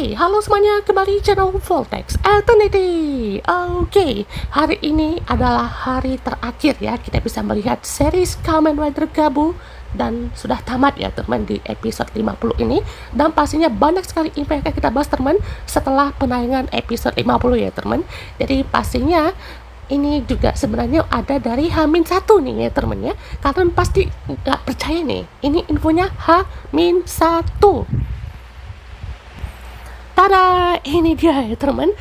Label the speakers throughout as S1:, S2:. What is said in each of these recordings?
S1: Oke, halo semuanya, kembali channel Voltex Eternity. Oke, hari ini adalah hari terakhir ya, kita bisa melihat series Kamen Rider Gabu. Dan sudah tamat ya teman di episode 50 ini. Dan pastinya banyak sekali info yang akan kita bahas teman setelah penayangan episode 50 ya teman. Jadi pastinya ini juga sebenarnya ada dari H-1 nih ya teman ya. Kalian pasti nggak percaya nih, ini infonya H-1. Tada, ini dia ya teman,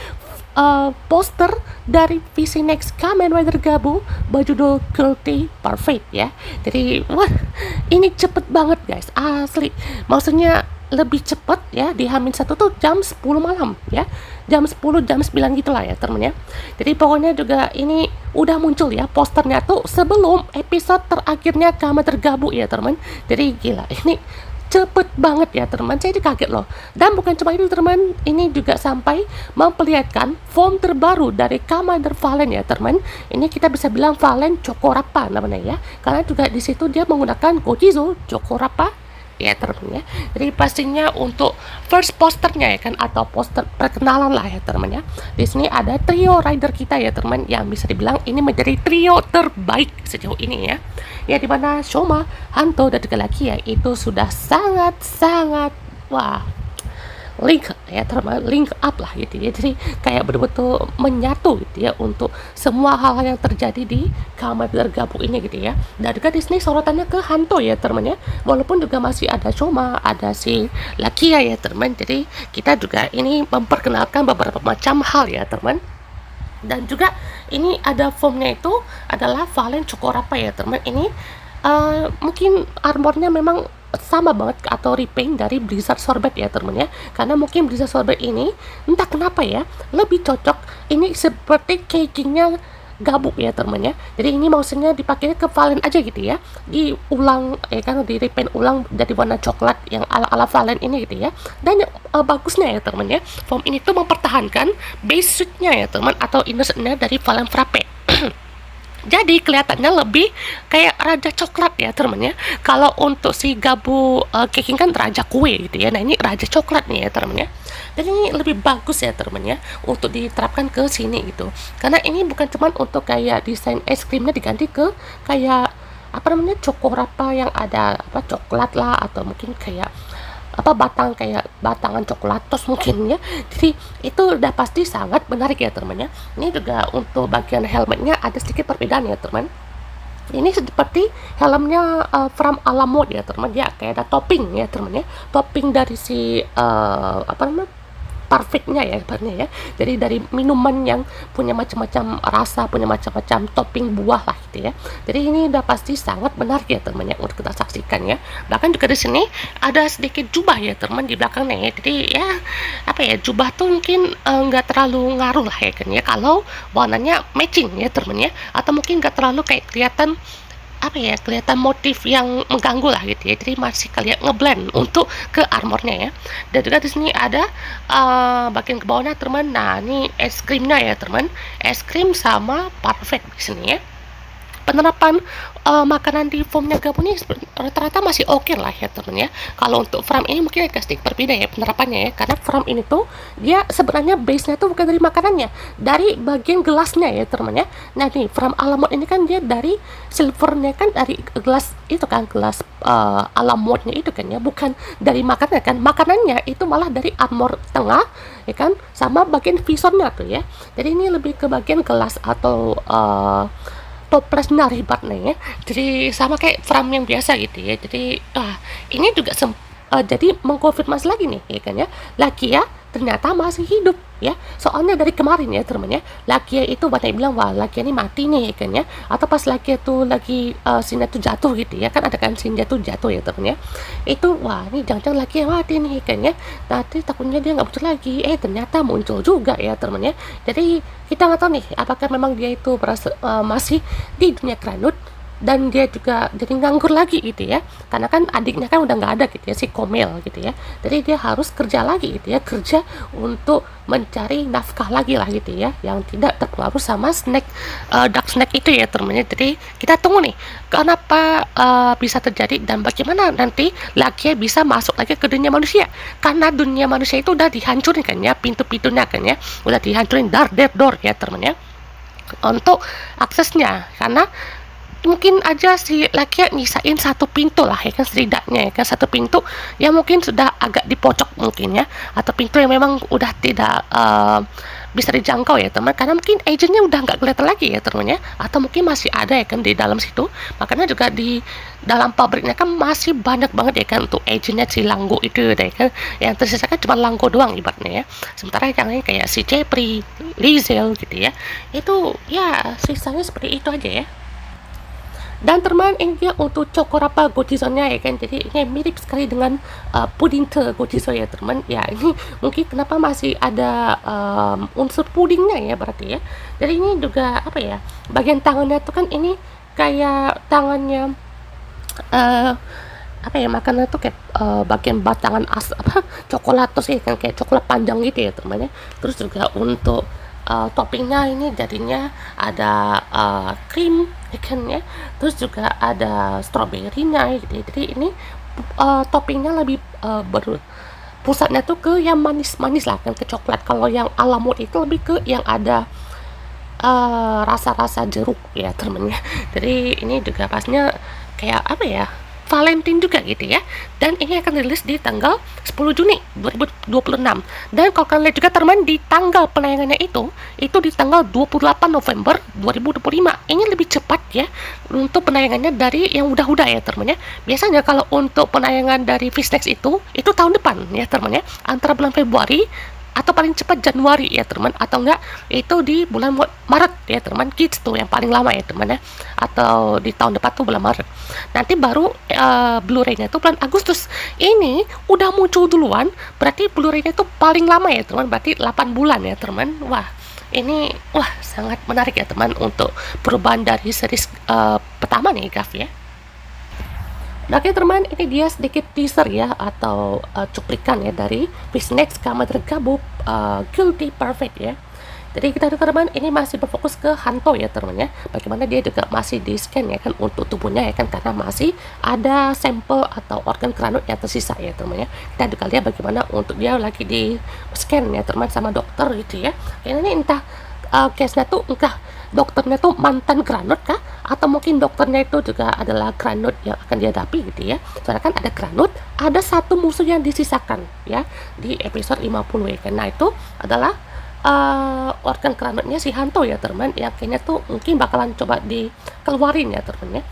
S1: poster dari visi next Kamen Rider Gabu berjudul Guilty Perfect ya. Jadi wah, ini cepet banget guys, asli. Maksudnya lebih cepet ya, di H-1 tuh jam 10 malam ya, jam 10 jam 9 gitulah ya temen ya. Jadi pokoknya juga ini udah muncul ya posternya tuh sebelum episode terakhirnya Kamen Rider Gabu ya teman. Jadi gila, ini cepet banget ya teman, saya kaget loh. Dan bukan cuma itu teman, ini juga sampai memperlihatkan form terbaru dari Commander Valen ya teman. Ini kita bisa bilang Valen Chokorappa namanya ya, karena juga di situ dia menggunakan Gojizo Chokorappa ya teman ya. Jadi pastinya untuk first posternya ya kan, atau poster perkenalan lah ya teman ya. Di sini ada trio rider kita ya teman, yang bisa dibilang ini menjadi trio terbaik sejauh ini ya. Ya dimana Shoma, Hanto dan juga Lakia itu sudah sangat wah, link ya teman, link up lah gitu ya. Jadi kayak betul-betul menyatu gitu ya untuk semua hal-hal yang terjadi di Kamen Rider Gabu ini gitu ya. Dan juga di sini sorotannya ke Hanto ya teman ya, walaupun juga masih ada Shoma, ada si Lakia ya teman. Jadi kita juga ini memperkenalkan beberapa macam hal ya teman. Dan juga ini ada formnya itu adalah Valen Chokorappa ya teman. Ini mungkin armornya memang sama banget atau repaint dari Blizzard Sorbet ya teman ya, karena mungkin Blizzard Sorbet ini entah kenapa ya lebih cocok ini seperti cagingnya Gabu ya teman ya. Jadi ini maksudnya dipakai ke Valen aja gitu ya, diulang ya kan, di repaint ulang dari warna coklat yang ala Valen ini gitu ya. Dan yang bagusnya ya teman ya, form ini tuh mempertahankan base suitnya ya teman, atau inner suitnya dari Valen Frappe. Jadi kelihatannya lebih kayak raja coklat ya teman ya. Kalau untuk si Gabu Keking kan raja kue gitu ya. Nah ini raja coklat nih ya teman ya. Dan ini lebih bagus ya teman ya untuk diterapkan ke sini gitu. Karena ini bukan cuma untuk kayak desain es krimnya diganti ke kayak apa namanya, Chokorappa yang ada apa coklat lah, atau mungkin kayak apa batang kayak batangan coklatos mungkin ya. Jadi itu udah pasti sangat menarik ya teman ya. Ini juga untuk bagian helmetnya ada sedikit perbedaan ya teman. Ini seperti helmnya from Alamo ya teman ya, kayak ada topping ya teman ya, topping dari si apa namanya, perfectnya ya sebenarnya ya. Jadi dari minuman yang punya macam-macam rasa, punya macam-macam topping buah lah gitu ya. Jadi ini udah pasti sangat menarik ya teman ya untuk kita saksikan ya. Bahkan juga di sini ada sedikit jubah ya teman di belakangnya ya. Jadi ya apa ya, jubah tuh mungkin nggak terlalu ngaruh lah ya kan ya, kalau warnanya matching ya teman ya, atau mungkin nggak terlalu kayak kelihatan apa ya, kelihatan motif yang mengganggu lah gitu ya. Jadi masih kalian ngeblend untuk ke armornya ya. Dan juga di sini ada bagian ke bawahnya teman. Nah ini es krimnya ya teman, es krim sama perfect di sini ya. Penerapan makanan di formnya Gabu ini rata-rata masih oke lah ya teman ya. Kalau untuk From ini mungkin agak sedikit berbeda ya penerapannya ya, karena From ini tuh dia sebenarnya base nya tuh bukan dari makanannya, dari bagian gelasnya ya teman ya. Nah nih From Alamod ini kan dia dari silvernya kan, dari gelas itu kan, gelas Alamodnya itu kan ya, bukan dari makanannya kan. Makanannya itu malah dari armor tengah ya kan, sama bagian visornya tuh ya. Jadi ini lebih ke bagian gelas atau toplesnya ribat nih ya. Jadi sama kayak Fram yang biasa gitu ya. Jadi ini juga jadi mengkonfirmasi lagi nih ya kan ya, Lakia ternyata masih hidup ya. Soalnya dari kemarin ya teman ya, Lakia itu banyak bilang wah Lakia ini mati nih ya kan ya, atau pas Lakia tuh lagi sinnya tuh jatuh gitu ya kan, ada kan sin jatuh ya teman ya. Itu wah ini jangan-jangan Lakia mati nih ya kan ya, nanti takutnya dia nggak muncul lagi. Ternyata muncul juga ya teman ya. Jadi kita nggak tahu nih apakah memang dia itu masih di dunia Granut, dan dia juga jadi nganggur lagi gitu ya, karena kan adiknya kan udah nggak ada gitu ya, si Komel gitu ya. Jadi dia harus kerja lagi gitu ya, kerja untuk mencari nafkah lagi lah gitu ya, yang tidak terpengaruh sama dark snake itu ya temennya. Jadi kita tunggu nih kenapa bisa terjadi dan bagaimana nanti lagi bisa masuk lagi ke dunia manusia, karena dunia manusia itu udah dihancurin kan ya, pintu-pintunya kan ya udah dihancurin, door ya temennya, untuk aksesnya. Karena mungkin aja si laki nyisain satu pintu lah ya kan, setidaknya ya kan, satu pintu yang mungkin sudah agak di pojok mungkin ya, atau pintu yang memang udah tidak bisa dijangkau ya teman, karena mungkin agentnya udah nggak kelihatan lagi ya temannya, atau mungkin masih ada ya kan di dalam situ. Makanya juga di dalam pabriknya kan masih banyak banget ya kan untuk agentnya si Langgo itu ya kan, yang tersisa kan cuma Langgo doang ibaratnya ya. Sementara yang lain kayak si Jepri, Lizel gitu ya, itu ya sisanya seperti itu aja ya. Dan teman, ini dia untuk Chokorapa Gojiso-nya ya kan, jadi ini mirip sekali dengan puding te Gojiso ya teman ya. Ini mungkin kenapa masih ada unsur pudingnya ya berarti ya. Jadi ini juga apa ya, bagian tangannya tuh kan ini kayak tangannya apa ya, makanan tuh kayak bagian batangan coklatos ya kan, kayak coklat panjang gitu ya teman ya. Terus juga untuk toppingnya ini jadinya ada krim ya kan ya, terus juga ada stroberinya gitu ya. Jadi ini toppingnya lebih pusatnya tuh ke yang manis-manis lah kan, ke coklat. Kalau yang alamut itu lebih ke yang ada rasa-rasa jeruk ya temennya. Jadi ini juga pasnya kayak apa ya, Valentine juga gitu ya. Dan ini akan rilis di tanggal 10 Juni 2026. Dan kalau kalian lihat juga teman, di tanggal penayangannya itu di tanggal 28 November 2025. Ini lebih cepat ya untuk penayangannya dari yang udah-udah ya temennya. Biasanya kalau untuk penayangan dari Fishnex itu tahun depan ya temennya, antara bulan Februari atau paling cepat Januari ya teman, atau enggak itu di bulan Maret ya teman, kids tuh yang paling lama ya teman ya, atau di tahun depan tuh bulan Maret. Nanti baru Blu-ray-nya tuh bulan Agustus. Ini udah muncul duluan, berarti Blu-ray-nya tuh paling lama ya teman, berarti 8 bulan ya teman. Wah, ini sangat menarik ya teman untuk perubahan dari series pertama nih Gaf ya. Nah, oke teman, ini dia sedikit teaser ya, atau cuplikan ya dari Fishnex Kamen Rider Gabu Guilty Perfect ya. Jadi kita teman, ini masih berfokus ke Hanto ya teman ya. Bagaimana dia juga masih di scan ya kan untuk tubuhnya ya kan, karena masih ada sampel atau organ kranut yang tersisa ya teman ya. Kita juga lihat bagaimana untuk dia lagi di scan ya teman sama dokter gitu ya. Kayaknya ini entah case-nya tuh entah dokternya tuh mantan granut kah, atau mungkin dokternya itu juga adalah granut yang akan dihadapi gitu ya. Soalnya kan ada granut, ada satu musuh yang disisakan ya di episode 50 ya kan. Nah itu adalah organ granutnya si Hanto ya teman, yang kayaknya tuh mungkin bakalan coba dikeluarin ya teman ya.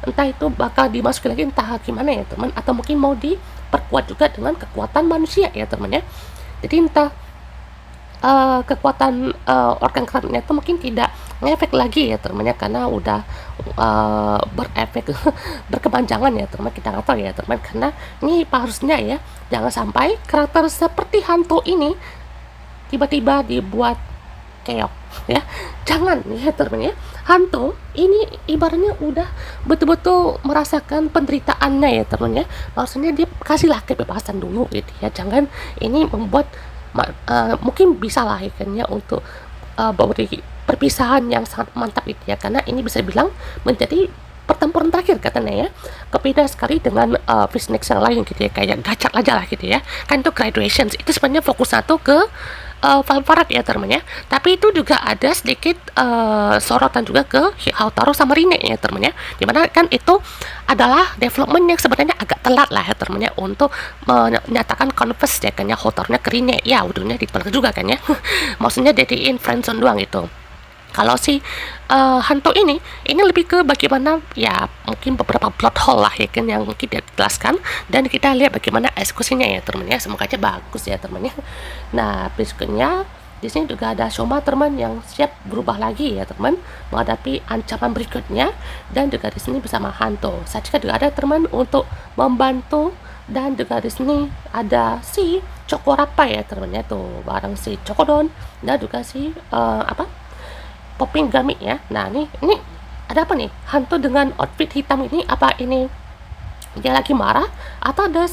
S1: Entah itu bakal dimasukin lagi entah gimana ya teman, atau mungkin mau diperkuat juga dengan kekuatan manusia ya teman ya. Jadi entah kekuatan organ granutnya itu mungkin tidak ngefek lagi ya teman ya, karena udah berefek berkepanjangan ya teman. Kita nggak tahu ya teman, karena ini harusnya ya jangan sampai karakter seperti Hanto ini tiba-tiba dibuat keok ya. Jangan ya teman ya. Hanto ini ibaratnya udah betul-betul merasakan penderitaannya ya teman ya. Maksudnya dia kasihlah kebebasan dulu gitu ya. Jangan ini membuat mungkin bisa lah ya kan ya, untuk beri perpisahan yang sangat mantap itu ya, karena ini bisa bilang menjadi pertempuran terakhir katanya ya. Beda sekali dengan Fishnex yang lain gitu ya, kayak Gachat aja lah gitu ya kan, itu Graduations itu sebenarnya fokus satu ke Valparak ya temennya, tapi itu juga ada sedikit sorotan juga ke Houtaro sama Rine ya temennya, dimana kan itu adalah development yang sebenarnya agak telat lah ya temennya untuk menyatakan confess ya kan ya, Houtaro-nya ke Rine ya, ujungnya ditolak juga kan ya maksudnya jadiin friendzone doang gitu. Kalau si Hanto ini lebih ke bagaimana ya, mungkin beberapa plot hole lah ya kan yang mungkin dia jelaskan, dan kita lihat bagaimana eksekusinya ya teman ya, semoga aja bagus ya teman ya. Nah berikutnya di sini juga ada Shoma teman yang siap berubah lagi ya teman, menghadapi ancaman berikutnya, dan juga di sini bersama Hanto. Sachika juga ada teman untuk membantu, dan juga di sini ada si Chokorapa ya teman ya, tuh bareng si Chokodon dan juga si Popping Gami ya. Nah ini ada apa nih? Hantu dengan outfit hitam ini, apa ini dia lagi marah atau ada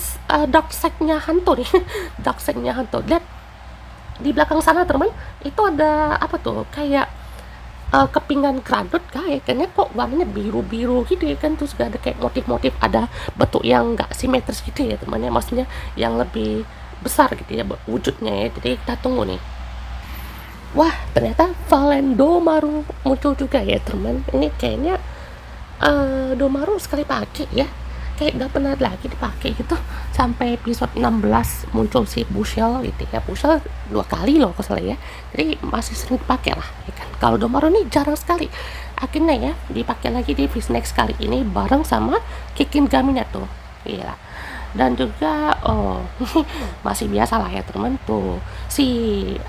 S1: dark side-nya hantu nih? Dark side-nya hantu. Lihat di belakang sana teman, itu ada apa tuh? Kayak kepingan granut kayaknya kok warnanya biru-biru gitu ya kan, terus gak ada kayak motif-motif, ada bentuk yang nggak simetris gitu ya teman ya, maksudnya yang lebih besar gitu ya wujudnya ya. Jadi kita tunggu nih. Wah, ternyata Domaru muncul juga ya teman. Ini kayaknya Domaru sekali pakai ya, kayak gak pernah lagi dipakai gitu. Sampai episode 16 muncul si Bushel gitu ya. Bushel 2 kali loh kalau salah ya, jadi masih sering dipakai lah ya kan. Kalau Domaru ini jarang sekali akhirnya ya dipakai lagi di Fish Next kali ini bareng sama Kikin Gaminya tuh. Iya, dan juga masih biasa lah ya teman, tuh si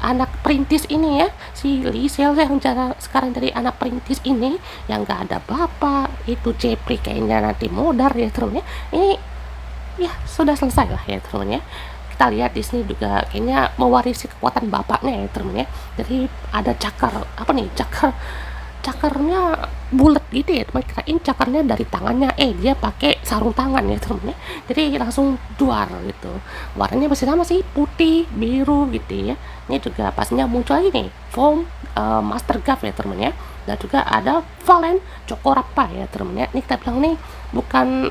S1: anak perintis ini ya, si Lisel yang sekarang dari anak perintis ini yang gak ada bapak, itu Jepri kayaknya nanti modar ya teman ya. Ini ya sudah selesai lah ya teman ya. Kita lihat di sini juga kayaknya mewarisi kekuatan bapaknya ya teman ya. Jadi ada cakar, apa nih, cakarnya bulat gitu ya teman, kirain cakarnya dari tangannya, dia pakai sarung tangan ya teman ya. Jadi langsung duar gitu. Warnanya masih sama sih, putih biru gitu ya. Ini juga pastinya muncul lagi nih form Master Gaff ya teman ya, dan juga ada Valen Cokorapa ya teman ya. Ini kita bilang nih bukan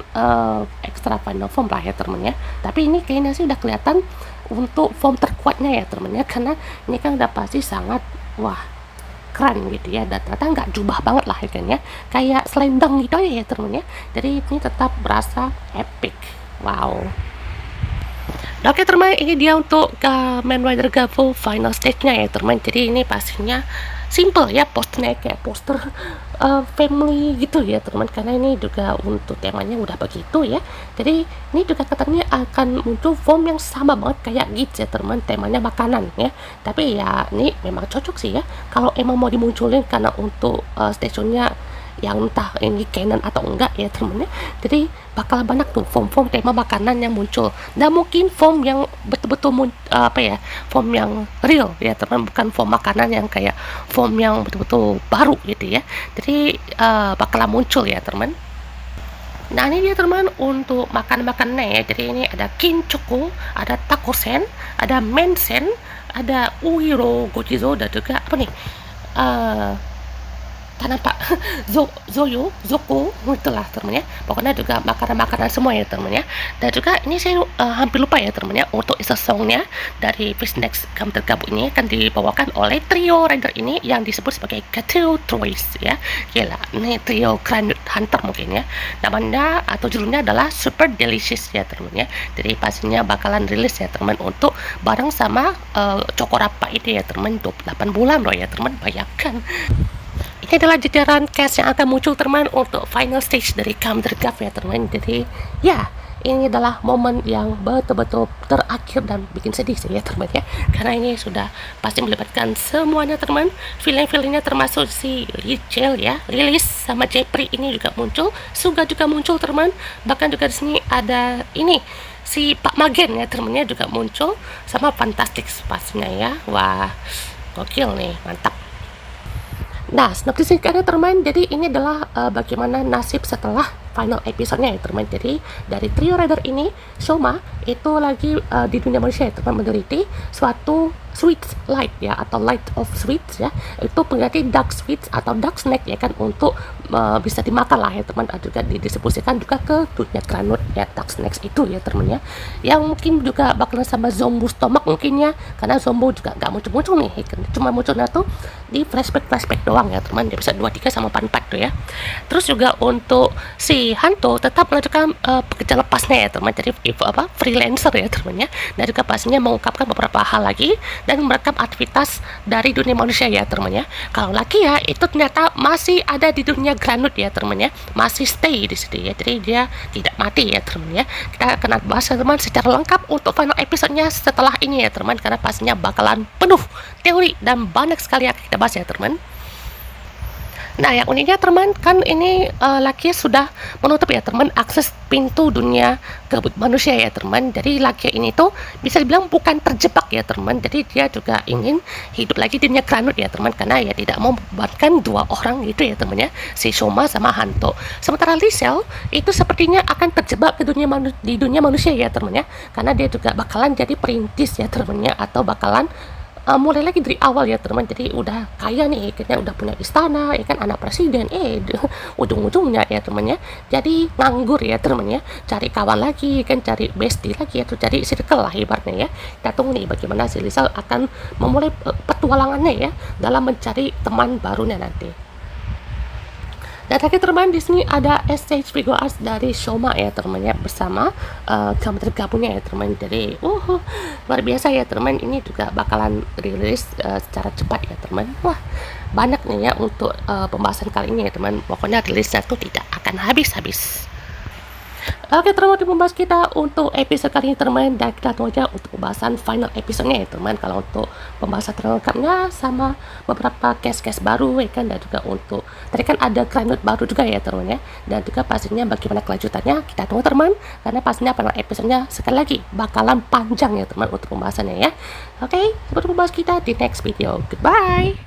S1: extra final form lah ya teman ya, tapi ini kayaknya sih udah kelihatan untuk form terkuatnya ya teman ya, karena ini kan udah pasti sangat wah keren gitu ya, dan ternyata nggak jubah banget lah kan ya, kayak selendang gitu aja ya temen ya. Jadi ini tetap berasa epic. Wow. Nah, oke teman, ini dia untuk Kamen Rider Gabu final stage-nya ya teman. Jadi ini pastinya simple ya, posternya kayak poster family gitu ya teman, karena ini juga untuk temanya udah begitu ya. Jadi ini juga katanya akan muncul form yang sama banget kayak Gits ya teman, temanya makanan ya. Tapi ya ini memang cocok sih ya kalau emang mau dimunculin, karena untuk stationnya yang entah ini canon atau enggak ya temen ya. Jadi bakal banyak tuh form-form tema makanan yang muncul, dan mungkin form yang betul-betul form yang real ya teman, bukan form makanan yang kayak form yang betul-betul baru gitu ya. Jadi bakalan muncul ya teman. Nah ini dia teman untuk makan-makannya ya. Jadi ini ada Kinchoku, ada Takosen, ada Mensen, ada Uiro Gojizo, dan juga apa nih, tanpa Zoko itulah temennya. Pokoknya juga makanan-makanan semua ya temennya. Dan juga ini saya hampir lupa ya temennya, untuk Isa Songnya dari Fish Next Kamen Tergabung ini akan dibawakan oleh trio rider ini yang disebut sebagai Gateo Troyes ya. Gila, ini trio Granite Hunter mungkin ya. Namanya atau judulnya adalah Super Delicious ya temennya. Jadi pastinya bakalan rilis ya teman, untuk bareng sama Cokorapa ini ya teman. 28 bulan loh ya teman, bayangkan. Ini adalah jajaran cast yang akan muncul teman untuk final stage dari Kamen Gaff ya teman. Jadi ya ini adalah momen yang betul-betul terakhir dan bikin sedih sih ya teman ya, karena ini sudah pasti melibatkan semuanya teman. Villain-villainnya termasuk si Lichel ya, Lilis sama Jepri ini juga muncul, Suga juga muncul teman. Bahkan juga di sini ada ini si Pak Magen ya temennya juga muncul, sama Fantastic pastinya ya. Wah gokil nih, mantap. Nah, sinopsis singkatnya teman, jadi ini adalah bagaimana nasib setelah final episode-nya ya teman. Jadi dari trio rider ini, Shoma itu lagi di dunia manusia ya teman, meneliti suatu sweets light ya, atau light of sweets ya, itu pengganti dark sweets atau dark snack ya kan, untuk bisa dimakan lah ya teman. Juga didistribusikan juga ke dunia granut ya, dark snacks itu ya teman ya, yang mungkin juga bakalan sama Zombo stomach mungkin ya, karena Zombo juga gak muncul-muncul nih kan. Cuma munculnya tuh di flashback doang ya teman, di episode 23 sama 44 tuh ya. Terus juga untuk si Hanto tetap melanjutkan pekerjaan lepasnya ya teman, jadi freelancer ya teman ya, dan juga pastinya mengungkapkan beberapa hal lagi dan merekam aktivitas dari dunia manusia ya teman ya. Kalau laki ya itu ternyata masih ada di dunia granut ya teman ya, masih stay di sini ya, jadi dia tidak mati ya teman ya. Kita akan bahas teman secara lengkap untuk final episode-nya setelah ini ya teman, karena pastinya bakalan penuh teori dan banyak sekali yang kita bahas ya teman. Nah, yang uniknya teman, kan ini Lucky sudah menutup ya teman akses pintu dunia gabut manusia ya teman. Jadi Lucky ini tuh bisa dibilang bukan terjebak ya teman. Jadi dia juga ingin hidup lagi di dunia Granut ya teman, karena ya tidak mau membebankan dua orang gitu ya teman ya, si Shoma sama Hanto. Sementara Lisel itu sepertinya akan terjebak ke di dunia manusia ya teman ya, karena dia juga bakalan jadi perintis ya teman ya, atau bakalan mulai lagi dari awal ya teman. Jadi udah kaya nih, kayaknya udah punya istana ya kan, anak presiden, ujung-ujungnya ya teman ya jadi nganggur ya teman ya, cari kawan lagi kan, cari bestie lagi, atau cari circle lah ibaratnya ya. Kita tunggu nih bagaimana si Lisal akan memulai petualangannya ya dalam mencari teman barunya nanti. Dan terakhir teman, di sini ada stage figure art dari Shoma ya teman ya, bersama gambar tergabungnya ya teman. Jadi luar biasa ya teman, ini juga bakalan rilis secara cepat ya teman. Wah, banyak nih ya untuk pembahasan kali ini ya teman. Pokoknya rilisnya tuh tidak akan habis-habis. Oke teman, untuk membahas kita untuk episode kali ini teman, dan kita tunggu aja untuk pembahasan final episodenya ya teman. Kalau untuk pembahasan terlengkapnya sama beberapa case-case baru ya kan, dan juga untuk tadi kan ada Granut baru juga ya teman ya, dan juga pastinya bagaimana kelanjutannya kita tunggu teman, karena pastinya final episodenya sekali lagi bakalan panjang ya teman untuk pembahasannya ya. Oke, sampai membahas kita di next video. Goodbye.